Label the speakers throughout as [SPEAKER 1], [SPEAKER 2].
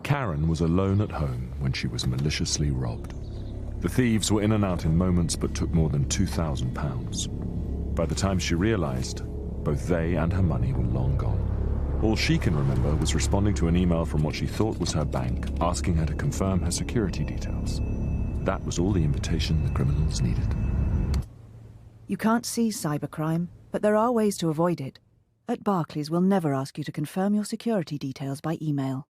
[SPEAKER 1] Karen was alone at home when she was maliciously robbed. The thieves were in and out in moments but took more than £2,000. By the time she realised, both they and her money were long gone. All she can remember was responding to an email from what she thought was her bank, asking her to confirm her security details. That was all the invitation the criminals needed.
[SPEAKER 2] You can't see cybercrime, but there are ways to avoid it. At Barclays, we'll never ask you to confirm your security details by email.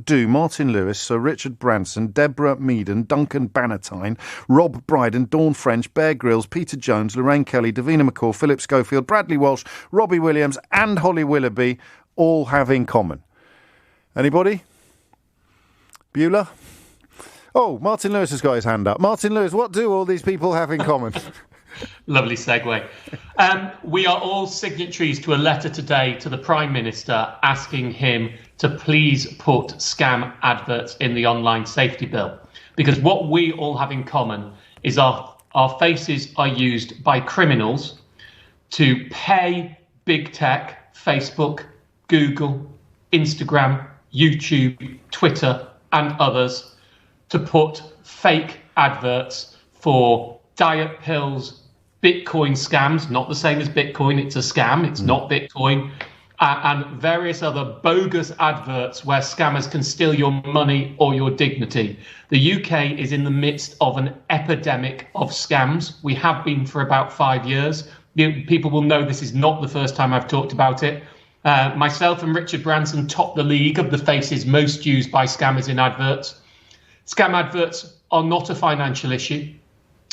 [SPEAKER 3] Do Martin Lewis, Sir Richard Branson, Deborah Meaden, Duncan Bannatyne, Rob Brydon, Dawn French, Bear Grylls, Peter Jones, Lorraine Kelly, Davina McCall, Philip Schofield, Bradley Walsh, Robbie Williams and Holly Willoughby all have in common? Anybody? Beulah? Oh, Martin Lewis has got his hand up. Martin Lewis, what do all these people have in common?
[SPEAKER 4] Lovely segue. We are all signatories to a letter today to the Prime Minister asking him to please put scam adverts in the online safety bill. Because what we all have in common is our faces are used by criminals to pay big tech, Facebook, Google, Instagram, YouTube, Twitter, and others to put fake adverts for diet pills, Bitcoin scams, not the same as Bitcoin, it's a scam, it's not Bitcoin, and various other bogus adverts where scammers can steal your money or your dignity. The UK is in the midst of an epidemic of scams. We have been for about 5 years. People will know this is not the first time I've talked about it. Myself and Richard Branson top the league of the faces most used by scammers in adverts. Scam adverts are not a financial issue.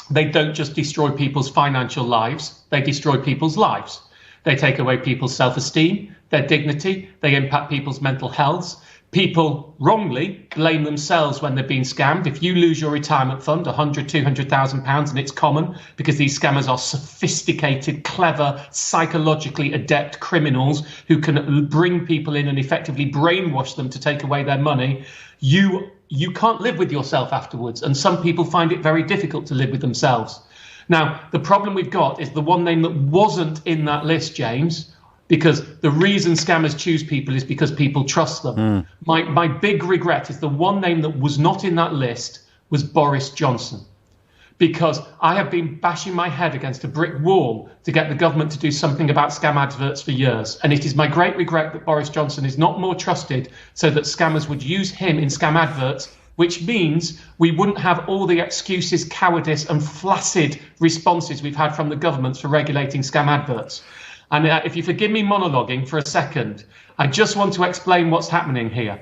[SPEAKER 4] They don't just destroy people's financial lives, they destroy people's lives. They take away people's self-esteem, their dignity, they impact people's mental health. People wrongly blame themselves when they're being scammed. If you lose your retirement fund, £100,000, £200,000, and it's common because these scammers are sophisticated, clever, psychologically adept criminals who can bring people in and effectively brainwash them to take away their money, you can't live with yourself afterwards. And some people find it very difficult to live with themselves. Now, the problem we've got is the one name that wasn't in that list, James, because the reason scammers choose people is because people trust them. My big regret is the one name that was not in that list was Boris Johnson, because I have been bashing my head against a brick wall to get the government to do something about scam adverts for years. And it is my great regret that Boris Johnson is not more trusted so that scammers would use him in scam adverts, which means we wouldn't have all the excuses, cowardice and flaccid responses we've had from the governments for regulating scam adverts. And if you forgive me monologuing for a second, I just want to explain what's happening here.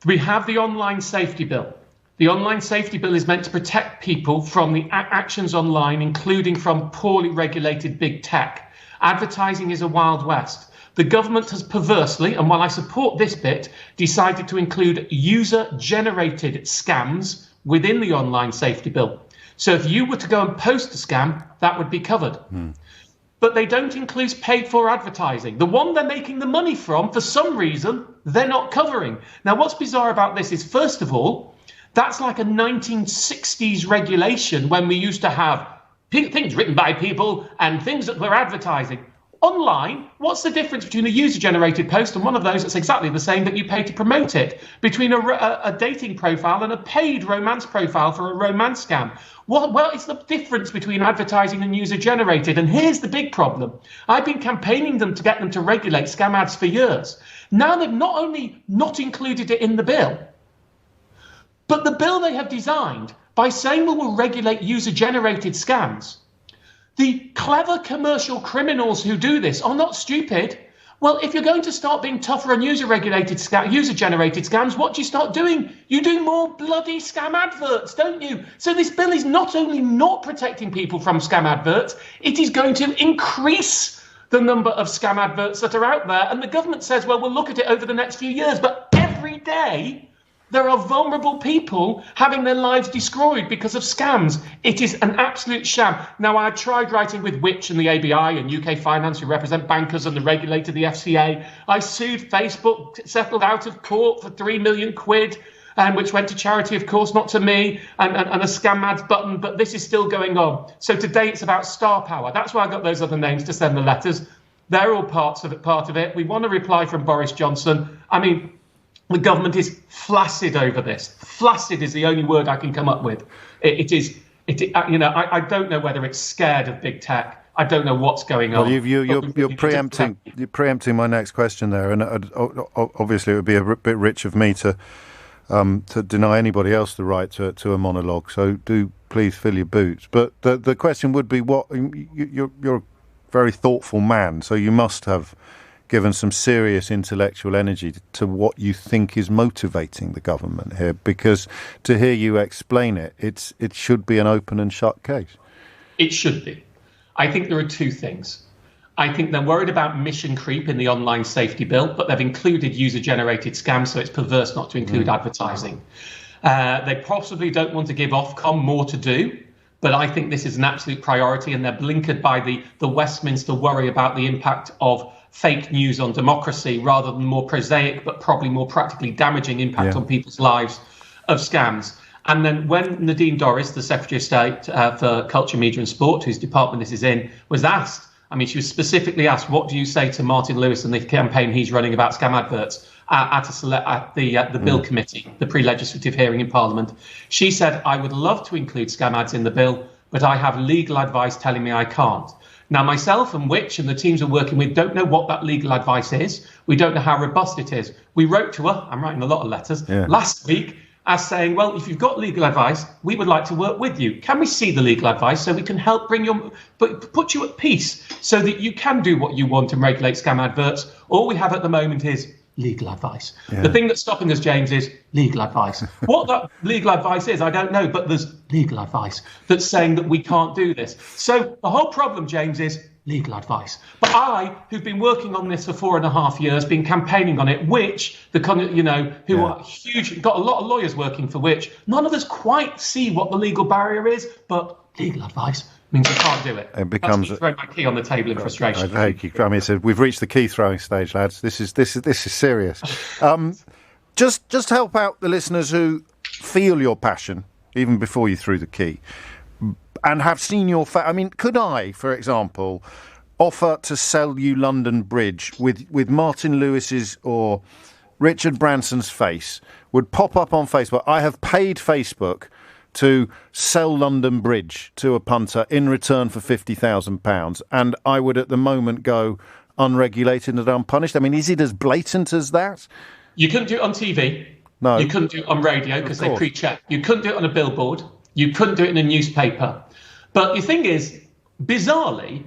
[SPEAKER 4] We have the online safety bill. The online safety bill is meant to protect people from the actions online, including from poorly regulated big tech. Advertising is a wild west. The government has perversely, and while I support this bit, decided to include user-generated scams within the online safety bill. So if you were to go and post a scam, that would be covered. But they don't include paid-for advertising. The one they're making the money from, for some reason, they're not covering. Now, what's bizarre about this is, first of all, that's like a 1960s regulation when we used to have things written by people and things that were advertising. Online, what's the difference between a user-generated post and one of those that's exactly the same that you pay to promote it? Between a dating profile and a paid romance profile for a romance scam? Well, it's the difference between advertising and user-generated. And here's the big problem. I've been campaigning them to get them to regulate scam ads for years. Now they've not only not included it in the bill, but the bill they have designed by saying we will regulate user-generated scams. The clever commercial criminals who do this are not stupid. Well, if you're going to start being tougher on user-generated scams, what do you start doing? You do more bloody scam adverts, don't you? So this bill is not only not protecting people from scam adverts, it is going to increase the number of scam adverts that are out there. And the government says, well, we'll look at it over the next few years. But every day, there are vulnerable people having their lives destroyed because of scams. It is an absolute sham. Now, I tried writing with Which and the ABI and UK Finance, who represent bankers, and the regulator, the FCA. I sued Facebook, settled out of court for £3 million. and which went to charity, of course, not to me, and a scam ads button, but this is still going on. So today it's about star power. That's why I got those other names to send the letters. They're all part of it. We want a reply from Boris Johnson. I mean, the government is flaccid over this. Flaccid is the only word I can come up with. I don't know whether it's scared of big tech. I don't know what's going on.
[SPEAKER 3] Well, you're preempting my next question there, and obviously it would be a bit rich of me to deny anybody else the right to a monologue. So do please fill your boots. But the question would be, what you're a very thoughtful man, so you must have given some serious intellectual energy to what you think is motivating the government here, because to hear you explain it should be an open and shut case.
[SPEAKER 4] It should be. I think there are two things. I think they're worried about mission creep in the online safety bill, but they've included user-generated scams, so it's perverse not to include advertising. They possibly don't want to give Ofcom more to do, but I think this is an absolute priority, and they're blinkered by the Westminster worry about the impact of fake news on democracy, rather than more prosaic but probably more practically damaging impact on people's lives of scams. And then when Nadine Dorries, the Secretary of State for Culture, Media and Sport, whose department this is in, was asked, she was specifically asked, what do you say to Martin Lewis and the campaign he's running about scam adverts at the Bill Committee, the pre-legislative hearing in Parliament? She said, I would love to include scam ads in the bill, but I have legal advice telling me I can't. Now, myself and Which and the teams we're working with don't know what that legal advice is. We don't know how robust it is. We wrote to her, I'm writing a lot of letters, last week, as saying, well, if you've got legal advice, we would like to work with you. Can we see the legal advice so we can help put you at peace so that you can do what you want and regulate scam adverts? All we have at the moment is legal advice. The thing that's stopping us, James, is legal advice. What that legal advice is, I don't know, but there's legal advice that's saying that we can't do this. So the whole problem, James, is legal advice. But I, who've been working on this for 4.5 years, been campaigning on it, Which, are huge, got a lot of lawyers working for Which, none of us quite see what the legal barrier is, but legal advice means we can't do it.
[SPEAKER 3] It becomes
[SPEAKER 4] throwing my key on the table in frustration.
[SPEAKER 3] Thank you. We've reached the key throwing stage, lads. This is serious. Just help out the listeners who feel your passion even before you threw the key, and have seen your could I, for example, offer to sell you London Bridge with Martin Lewis's or Richard Branson's face would pop up on Facebook? I have paid Facebook to sell London Bridge to a punter in return for £50,000, and I would at the moment go unregulated and unpunished. Is it as blatant as that?
[SPEAKER 4] You couldn't do it on TV.
[SPEAKER 3] No.
[SPEAKER 4] You couldn't do it on radio because they pre-check. You couldn't do it on a billboard. You couldn't do it in a newspaper. But the thing is, bizarrely,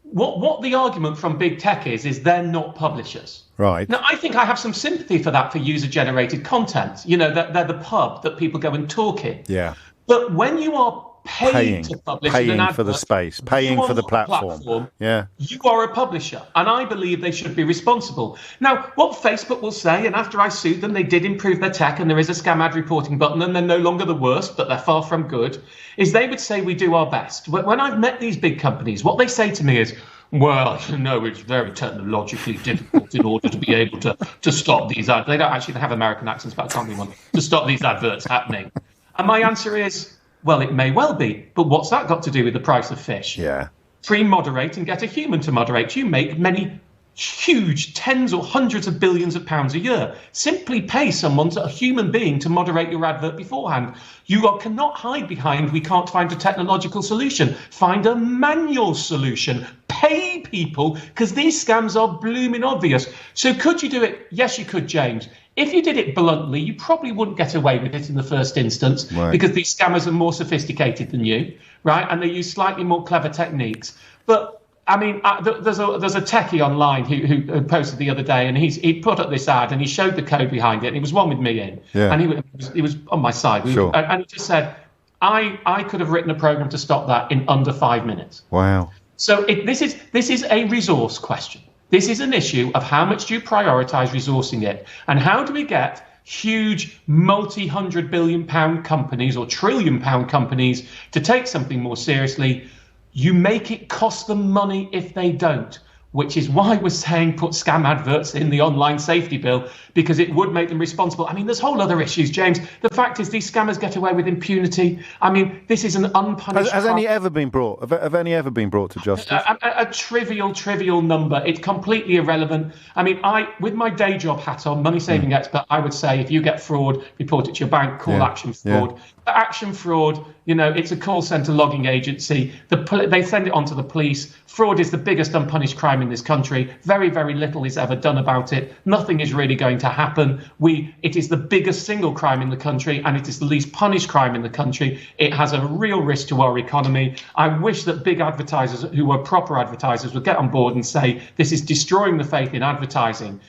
[SPEAKER 4] what the argument from big tech is they're not publishers.
[SPEAKER 3] Right.
[SPEAKER 4] Now, I think I have some sympathy for that, for user-generated content. They're the pub that people go and talk in.
[SPEAKER 3] Yeah.
[SPEAKER 4] But when you are paying to publish an advert,
[SPEAKER 3] for the space, paying for the platform. Yeah.
[SPEAKER 4] You are a publisher, and I believe they should be responsible. Now, what Facebook will say, and after I sued them, they did improve their tech, and there is a scam ad reporting button, and they're no longer the worst, but they're far from good, is they would say we do our best. When I've met these big companies, what they say to me is, well, it's very technologically difficult in order to be able to stop these ads. They don't actually have American accents, but I can't be one, to stop these adverts happening. And my answer is, well, it may well be, but what's that got to do with the price of fish?
[SPEAKER 3] Yeah.
[SPEAKER 4] Pre-moderate and get a human to moderate. You make many huge tens or hundreds of billions of pounds a year. Simply pay someone, a human being, to moderate your advert beforehand. You cannot hide behind, we can't find a technological solution. Find a manual solution. Pay people, because these scams are blooming obvious. So could you do it? Yes, you could, James. If you did it bluntly, you probably wouldn't get away with it in the first instance,
[SPEAKER 3] right,
[SPEAKER 4] because these scammers are more sophisticated than you, right? And they use slightly more clever techniques. But there's a techie online who posted the other day, and he put up this ad and he showed the code behind it. And it was one with me in, and he was on my side.
[SPEAKER 3] Sure.
[SPEAKER 4] And he just said, I could have written a program to stop that in under 5 minutes.
[SPEAKER 3] Wow.
[SPEAKER 4] So this is a resource question. This is an issue of how much do you prioritise resourcing it, and how do we get huge multi-100 billion pound companies or trillion pound companies to take something more seriously? You make it cost them money if they don't. which is why we're saying put scam adverts in the online safety bill, because it would make them responsible. I mean, there's whole other issues, James. The fact is these scammers get away with impunity. I mean, this is an unpunished...
[SPEAKER 3] Has any ever been brought? Have any ever been brought to justice?
[SPEAKER 4] A trivial number. It's completely irrelevant. I mean, with my day job hat on, money saving expert, I would say if you get fraud, report it to your bank, call Action Fraud. Yeah. Action Fraud, it's a call centre logging agency. They send it on to the police. Fraud is the biggest unpunished crime in this country. Very, very little is ever done about it. Nothing is really going to happen. It is the biggest single crime in the country, and it is the least punished crime in the country. It has a real risk to our economy. I wish that big advertisers who are proper advertisers would get on board and say, this is destroying the faith in advertising.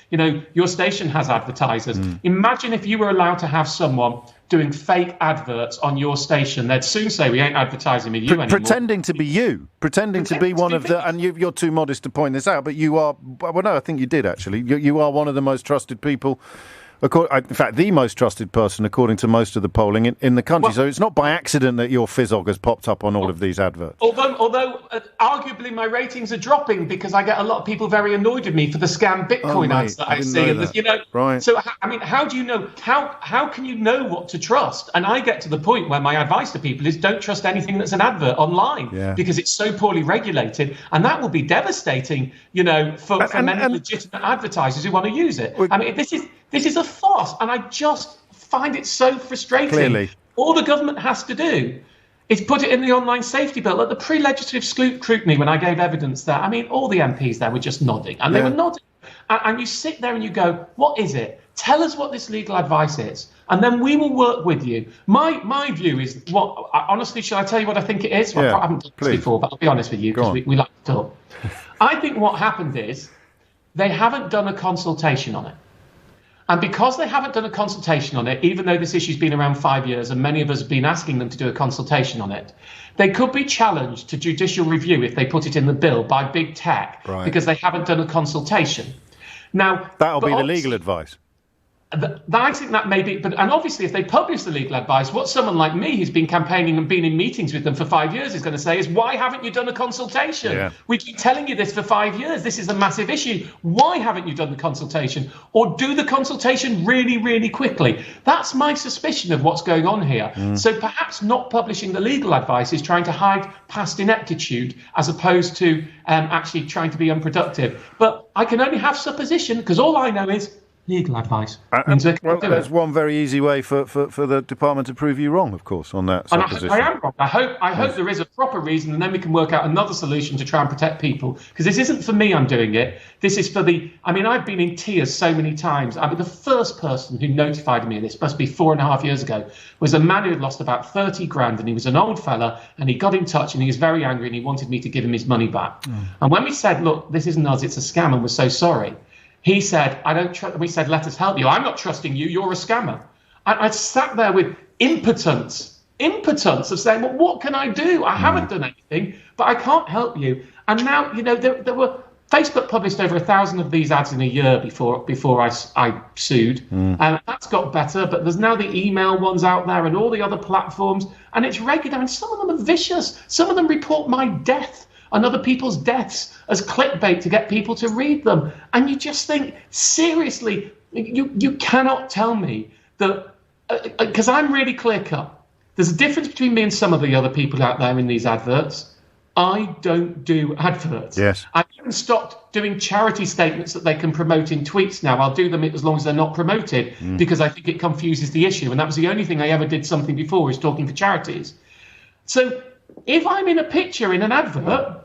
[SPEAKER 4] Your station has advertisers. Imagine if you were allowed to have someone doing fake adverts on your station. They'd soon say, we ain't advertising with you anymore.
[SPEAKER 3] Pretending to be you. Pretending to be one of the... And you're too modest to point this out, but you are... Well, no, I think you did, actually. You are one of the most trusted people... In fact, the most trusted person, according to most of the polling in the country. So it's not by accident that your fizzog has popped up on all of these adverts.
[SPEAKER 4] Although arguably my ratings are dropping because I get a lot of people very annoyed with me for the scam Bitcoin ads that I see.
[SPEAKER 3] Right.
[SPEAKER 4] So, I mean, how do you know? How can you know what to trust? And I get to the point where my advice to people is don't trust anything that's an advert online because it's so poorly regulated. And that will be devastating, for many legitimate advertisers who want to use it. I mean, this is a farce, and I just find it so frustrating.
[SPEAKER 3] Clearly.
[SPEAKER 4] All the government has to do is put it in the online safety bill. At the pre-legislative scrutiny, when I gave evidence there, I mean, all the MPs there were just nodding, and they were nodding. And you sit there and you go, what is it? Tell us what this legal advice is, and then we will work with you. My view is, honestly, shall I tell you what I think it is? I haven't done this before, but I'll be honest with you, because we like to talk. I think what happened is they haven't done a consultation on it. And because they haven't done a consultation on it, even though this issue's been around 5 years and many of us have been asking them to do a consultation on it, they could be challenged to judicial review if they put it in the bill by big tech because they haven't done a consultation. Now,
[SPEAKER 3] that'll be the legal advice.
[SPEAKER 4] I think that may be, and obviously if they publish the legal advice, what someone like me who's been campaigning and been in meetings with them for 5 years is going to say is, why haven't you done a consultation? Yeah. We keep telling you this for 5 years. This is a massive issue. Why haven't you done the consultation? Or do the consultation really, really quickly? That's my suspicion of what's going on here. So perhaps not publishing the legal advice is trying to hide past ineptitude as opposed to actually trying to be unproductive. But I can only have supposition because all I know is legal advice.
[SPEAKER 3] There's one very easy way for the department to prove you wrong, of course, on that supposition.
[SPEAKER 4] I am wrong. I hope there is a proper reason, and then we can work out another solution to try and protect people. Because this isn't for me, I'm doing it. This is for I've been in tears so many times. I mean, the first person who notified me of this, must be 4.5 years ago, was a man who had lost about 30 grand, and he was an old fella, and he got in touch, and he was very angry, and he wanted me to give him his money back. And when we said, look, this isn't us, it's a scam, and we're so sorry, he said, we said, let us help you. I'm not trusting you. You're a scammer. I sat there with impotence of saying, well, what can I do? I haven't done anything, but I can't help you. And now, there were Facebook published over 1,000 of these ads in a year before I sued. And that's got better, but there's now the email ones out there and all the other platforms, and it's regular. And some of them are vicious. Some of them report my death and other people's deaths as clickbait to get people to read them. And you just think, seriously, you cannot tell me that, because I'm really clear-cut. There's a difference between me and some of the other people out there in these adverts. I don't do adverts.
[SPEAKER 3] Yes.
[SPEAKER 4] I even stopped doing charity statements that they can promote in tweets now. I'll do them as long as they're not promoted because I think it confuses the issue. And that was the only thing I ever did something before, is talking for charities. So if I'm in a picture in an advert,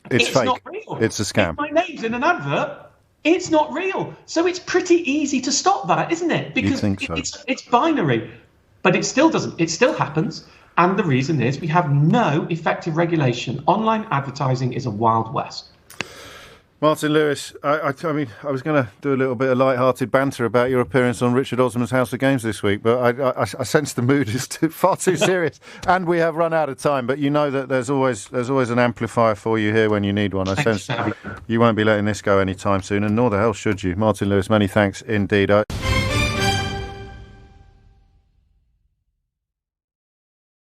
[SPEAKER 4] it's fake. Not real.
[SPEAKER 3] It's a scam.
[SPEAKER 4] If my name's in an advert, it's not real. So it's pretty easy to stop that, isn't it? Because it's binary. But it still doesn't. It still happens. And the reason is we have no effective regulation. Online advertising is a wild west.
[SPEAKER 3] Martin Lewis, I mean, I was going to do a little bit of light-hearted banter about your appearance on Richard Osman's House of Games this week, but I sense the mood is far too serious, and we have run out of time. But you know that there's always an amplifier for you here when you need one. I sense you won't be letting this go anytime soon, and nor the hell should you. Martin Lewis, many thanks indeed.